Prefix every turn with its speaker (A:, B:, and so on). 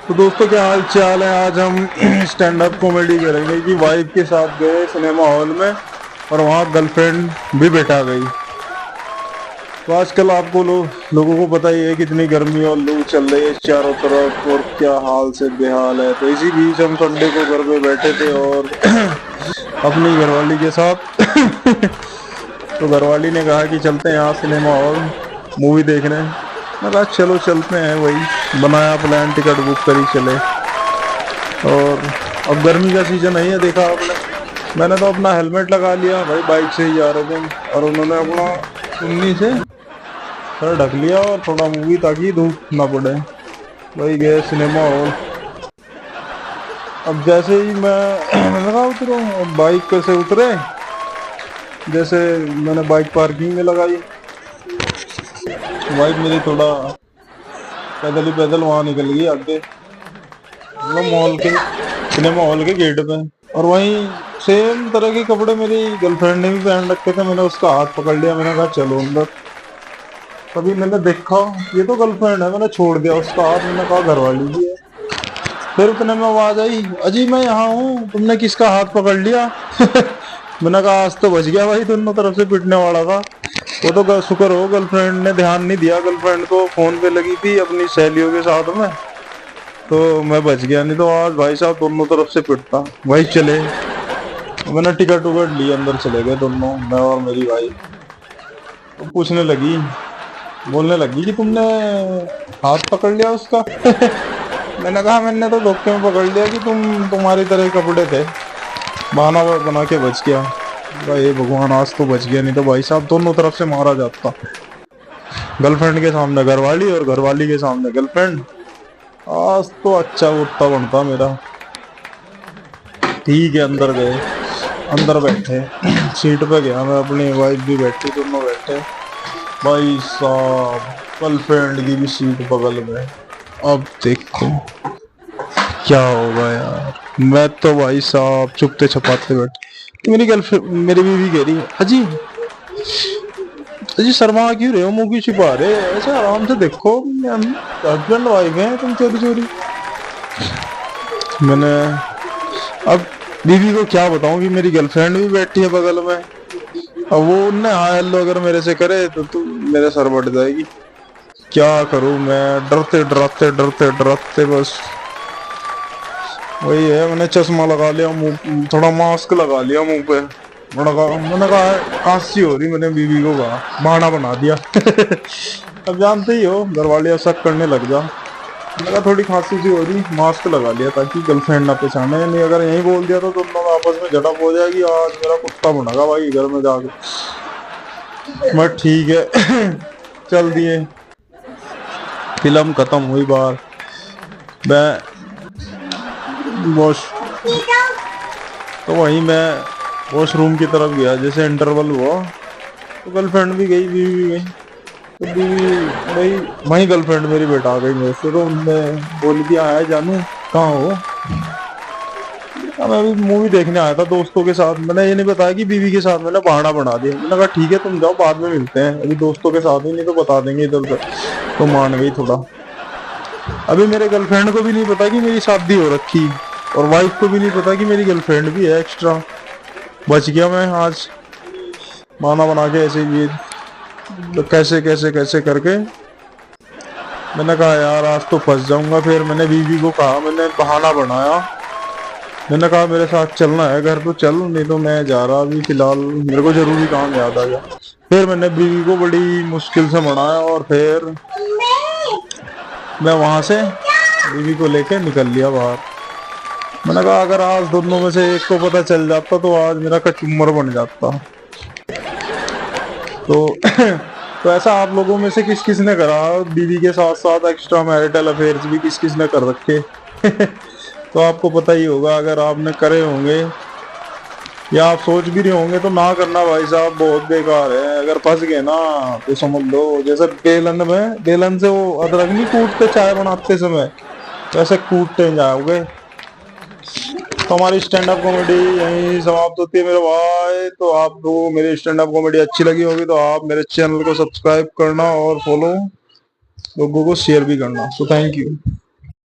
A: तो दोस्तों क्या हाल चाल है। आज हम स्टैंड अप कॉमेडी करेंगे कि वाइफ के साथ गए सिनेमा हॉल में और वहाँ गर्लफ्रेंड भी बैठा गई। तो आजकल आपको लोगों को पता ही है कितनी गर्मी और लू चल रही है चारों तरफ और क्या हाल से बेहाल है। तो इसी बीच हम संडे को घर पे बैठे थे और अपनी घरवाली के साथ तो घरवाली ने कहा कि चलते हैं यहाँ सिनेमा हॉल मूवी देखने। मैं कहा चलो चलते हैं, वही बनाया प्लान, टिकट बुक करी, चले। और अब गर्मी का सीजन है, देखा आपने, मैंने तो अपना हेलमेट लगा लिया भाई, बाइक से ही जा रहे थे और उन्होंने अपना चुन्नी से सर ढक लिया और थोड़ा मूवी ताकि धूप ना पड़े। वही गए सिनेमा हॉल। अब जैसे ही मैंने कहा उतरो, अब बाइक पे से उतरे, जैसे मैंने बाइक पार्किंग में लगाई, बाइक मेरी थोड़ा पैदल ही पैदल वहां निकल गई आगे, मतलब मॉल के, सिनेमा हॉल के गेट पे। और वहीं सेम तरह के कपड़े मेरी गर्लफ्रेंड ने भी पहन रखे थे। मैंने उसका हाथ पकड़ लिया, मैंने कहा चलो अंदर। तभी मैंने देखा ये तो गर्लफ्रेंड है, मैंने छोड़ दिया उसका हाथ, मैंने कहा घरवाली भी है। फिर उतने में आवाज आई, अजी मैं यहाँ हूँ, तुमने किसका हाथ पकड़ लिया? मैंने कहा आज तो बच गया भाई, दोनों तरफ से पिटने वाला था। वो तो शुक्र हो गर्लफ्रेंड ने ध्यान नहीं दिया, गर्लफ्रेंड को फोन पे लगी थी अपनी सहेलियों के साथ में, तो मैं बच गया। नहीं तो आज भाई साहब दोनों तरफ से पिटता। भाई चले, मैंने टिकट उकट ली, अंदर चले गए दोनों, मैं और मेरी भाई। तो पूछने लगी, बोलने लगी कि तुमने हाथ पकड़ लिया उसका। मैंने कहा मैंने तो धोखे में पकड़ लिया कि तुम्हारी तरह कपड़े थे, बहाना बना के बच गया। भाई भगवान आज तो बच गया, नहीं तो भाई साहब दोनों तरफ से मारा जाता। गर्लफ्रेंड के सामने घरवाली और घरवाली के सामने गर्लफ्रेंड। आज तो अच्छा उठता बनता मेरा। ठीक है, अंदर गए, अंदर बैठे, सीट पे गया मैं, अपनी वाइफ भी बैठी, दोनों बैठे। भाई साहब गर्लफ्रेंड की भी सीट बगल में। अब देखो क्या होगा यार। मैं तो भाई साहब चुपते छपाते बैठे, तो मेरी गर्लफ्रेंड, मेरी बीवी कह रही, अजी अजी शर्मा क्यों रहे हो, मुंह क्यों छिपा रहे, ऐसे आराम से देखो, हस्बैंड वाइफ है, तुम चोरी चोरी। मैंने अब बीवी को क्या बताऊं कि मेरी गर्लफ्रेंड भी बैठी है बगल में। अब वो उनने हाय हेलो अगर मेरे से करे तो तू मेरे सर बढ़ जाएगी। क्या करूं मैं, डरते डरते डरते डरते बस वही है, मैंने चश्मा लगा लिया, मुंह थोड़ा मास्क लगा लिया मुंह पे। मैंने कहा खांसी हो रही, मैंने बीवी को कहा, बहाना बना दिया। अब जानते ही हो घर वाले शक करने लग जा। मैंने कहा थोड़ी खांसी सी हो रही, मास्क लगा लिया ताकि गर्लफ्रेंड ना पहचाने, नहीं अगर यही बोल दिया तो दोनों में आपस में झड़प हो जाएगी। आज मेरा कुत्ता बनेगा भाई घर में जाके। मैं ठीक है। चल दिए, फिल्म खत्म हुई बार। मैं वॉश तो वहीं मैं वॉशरूम की तरफ गया, जैसे इंटरवल हुआ तो गर्लफ्रेंड भी गई, बीवी भी गई। तो बीवी भाई वहीं गर्लफ्रेंड मेरी बेटा आ गई मेरे से, तो उनने बोल दिया है जानू कहाँ हो? मैं अभी मूवी देखने आया था दोस्तों के साथ। मैंने ये नहीं बताया कि बीवी के साथ, मैंने बहाना बना दिया। मैंने कहा ठीक है तुम जाओ, बाद में मिलते हैं, अभी दोस्तों के साथ ही, नहीं तो बता देंगे इधर उधर। तो मान गई थोड़ा। अभी मेरे गर्लफ्रेंड को भी नहीं पता कि मेरी शादी हो रखी, और वाइफ को भी नहीं पता कि मेरी गर्लफ्रेंड भी है एक्स्ट्रा। बच गया मैं आज, बहाना बना के ऐसे ये, तो कैसे कैसे कैसे करके मैंने कहा यार आज तो फंस जाऊंगा। फिर मैंने बीवी को कहा, मैंने बहाना बनाया, मैंने कहा मेरे साथ चलना है घर तो चल, नहीं तो मैं जा रहा अभी फिलहाल, मेरे को जरूरी काम याद आ गया। फिर मैंने बीवी को बड़ी मुश्किल से मनाया और फिर मैं वहां से बीवी को लेके निकल लिया बाहर। मैंने कहा अगर आज दोनों में से एक को पता चल जाता तो आज मेरा कचूमर बन जाता। तो तो ऐसा आप लोगों में से किस किस ने करा, बीवी के साथ साथ एक्स्ट्रा मैरिटल अफेयर्स भी किस किस ने कर रखे? तो आपको पता ही होगा, अगर आपने करे होंगे या आप सोच भी रहे होंगे तो ना करना भाई साहब, बहुत बेकार है। अगर फंस गए ना तो समझ लो जैसे बेलन से वो अदरक नहीं कूटते चाय बनाते समय, वैसे कूटते जाओगे। तो हमारी स्टैंड अप कॉमेडी यहीं समाप्त होती है मेरे भाई। तो आपको मेरी स्टैंड अप कॉमेडी अच्छी लगी होगी तो आप मेरे चैनल को सब्सक्राइब करना और फॉलो, लोगों को शेयर भी करना। So thank you.